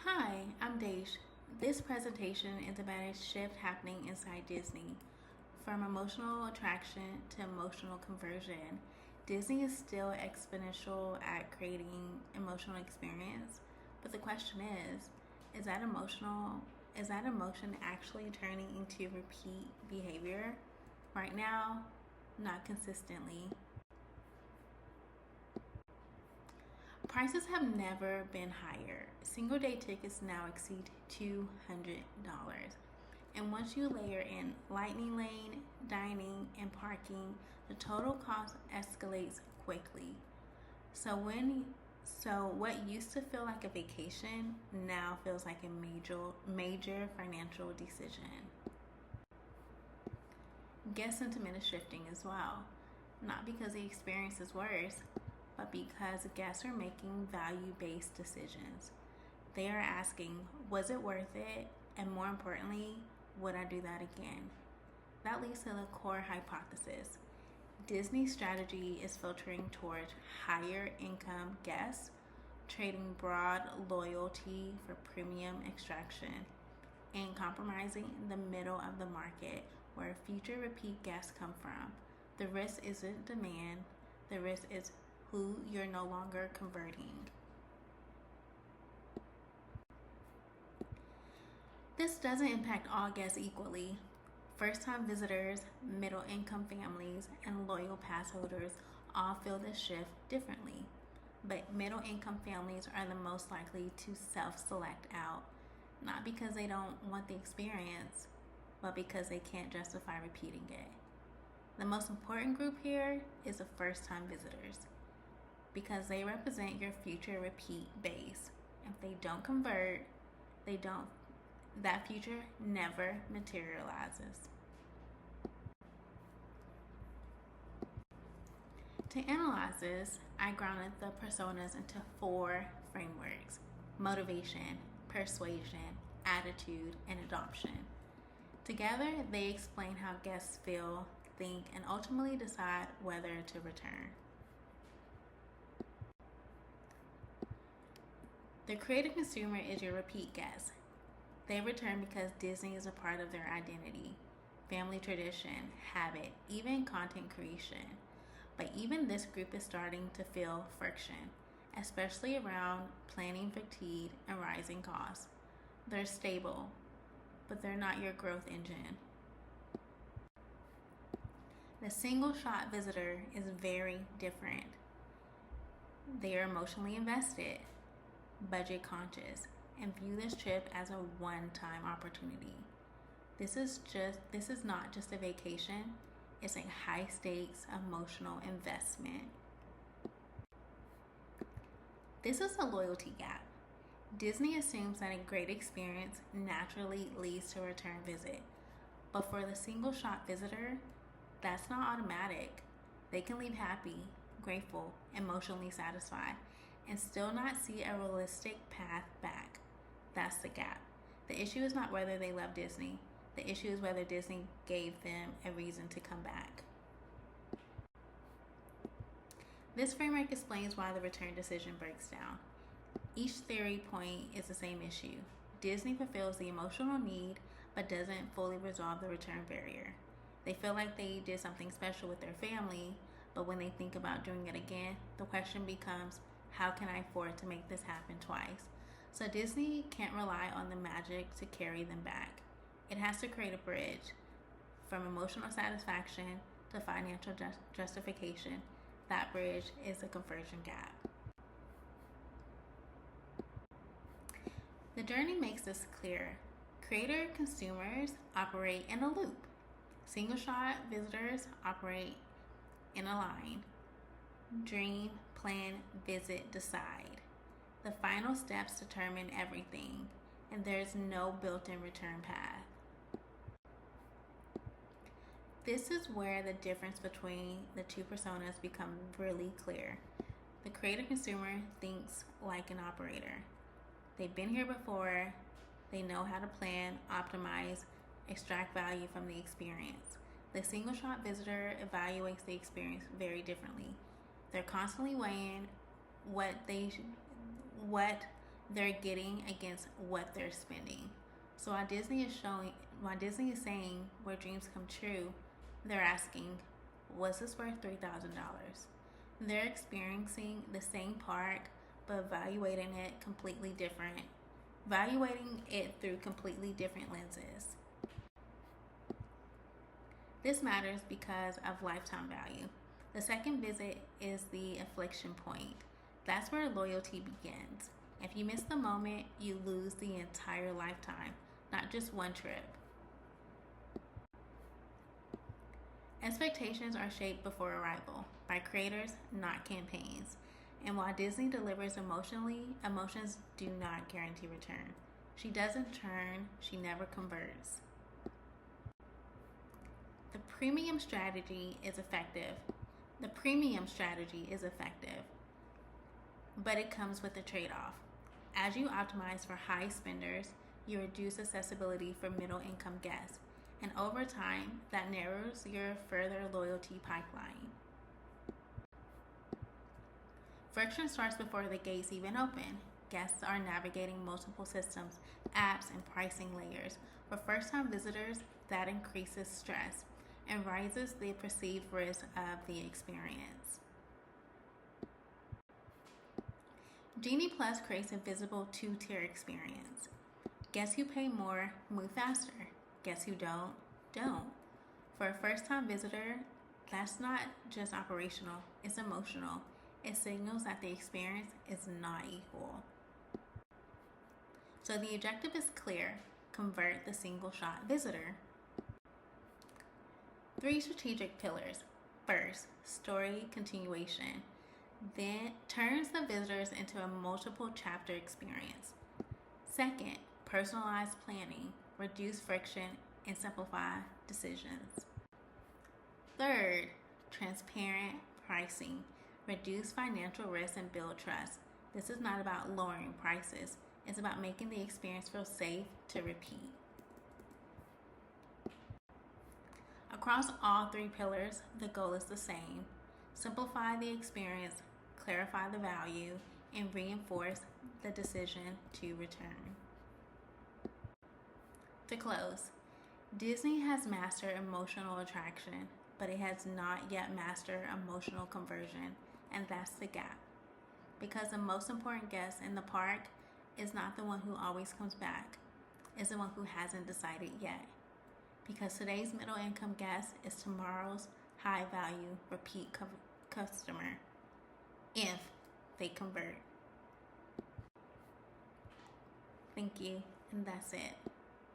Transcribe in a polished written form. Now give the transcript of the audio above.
Hi, I'm Dej. This presentation is about a shift happening inside Disney. From emotional attraction to emotional conversion, Disney is still exponential at creating emotional experience. But the question is that emotion actually turning into repeat behavior? Right now, not consistently. Prices have never been higher. Single day tickets now exceed $200. And once you layer in lightning lane, dining, and parking, the total cost escalates quickly. So when what used to feel like a vacation now feels like a major financial decision. Guest sentiment is shifting as well. Not because the experience is worse, but because guests are making value-based decisions. They are asking, was it worth it? And more importantly, would I do that again? That leads to the core hypothesis. Disney's strategy is filtering towards higher income guests, trading broad loyalty for premium extraction, and compromising the middle of the market where future repeat guests come from. The risk isn't demand, the risk is who you're no longer converting. This doesn't impact all guests equally. First-time visitors, middle-income families, and loyal pass holders all feel this shift differently. But middle-income families are the most likely to self-select out, not because they don't want the experience, but because they can't justify repeating it. The most important group here is the first-time visitors, because they represent your future repeat base. If they don't convert, that future never materializes. To analyze this, I grounded the personas into 4 frameworks: motivation, persuasion, attitude, and adoption. Together, they explain how guests feel, think, and ultimately decide whether to return. The creative consumer is your repeat guest. They return because Disney is a part of their identity, family tradition, habit, even content creation. But even this group is starting to feel friction, especially around planning fatigue and rising costs. They're stable, but they're not your growth engine. The single shot visitor is very different. They are emotionally invested, budget conscious, and view this trip as a one-time opportunity. This is not just a vacation, it's a high stakes emotional investment. This is a loyalty gap. Disney assumes that a great experience naturally leads to a return visit. But for the single shot visitor, that's not automatic. They can leave happy, grateful, emotionally satisfied, and still not see a realistic path back. That's the gap. The issue is not whether they love Disney. The issue is whether Disney gave them a reason to come back. This framework explains why the return decision breaks down. Each theory point is the same issue. Disney fulfills the emotional need, but doesn't fully resolve the return barrier. They feel like they did something special with their family, but when they think about doing it again, the question becomes, how can I afford to make this happen twice? So Disney can't rely on the magic to carry them back. It has to create a bridge from emotional satisfaction to financial justification. That bridge is a conversion gap. The journey makes this clear. Creator consumers operate in a loop. Single shot visitors operate in a line. Dream, plan, visit, decide. The final steps determine everything, and there's no built-in return path. This is where the difference between the two personas become really clear. The creative consumer thinks like an operator. They've been here before. They know how to plan, optimize, extract value from the experience. The single shot visitor evaluates the experience very differently. They're constantly weighing what they're getting against what they're spending. So while Disney is saying where dreams come true, they're asking, was this worth $3,000? They're experiencing the same park, but evaluating it through completely different lenses. This matters because of lifetime value. The second visit is the inflection point. That's where loyalty begins. If you miss the moment, you lose the entire lifetime, not just one trip. Expectations are shaped before arrival by creators, not campaigns. And while Disney delivers emotionally, emotions do not guarantee return. She doesn't churn, she never converts. The premium strategy is effective, but it comes with a trade-off. As you optimize for high spenders, you reduce accessibility for middle-income guests, and over time, that narrows your further loyalty pipeline. Friction starts before the gates even open. Guests are navigating multiple systems, apps, and pricing layers. For first-time visitors, that increases stress and raises the perceived risk of the experience. Genie Plus creates a visible two-tier experience. Guests who pay more move faster. Guests who don't. For a first-time visitor, that's not just operational, it's emotional. It signals that the experience is not equal. So the objective is clear: convert the single-shot visitor. 3 strategic pillars. First, story continuation. Then turns the visitors into a multiple chapter experience. Second, personalized planning. Reduce friction and simplify decisions. Third, transparent pricing. Reduce financial risk and build trust. This is not about lowering prices. It's about making the experience feel safe to repeat. Across all 3 pillars, the goal is the same: simplify the experience, clarify the value, and reinforce the decision to return. To close, Disney has mastered emotional attraction, but it has not yet mastered emotional conversion, and that's the gap. Because the most important guest in the park is not the one who always comes back, it's the one who hasn't decided yet. Because today's middle income guest is tomorrow's high value repeat customer, if they convert. Thank you, and that's it.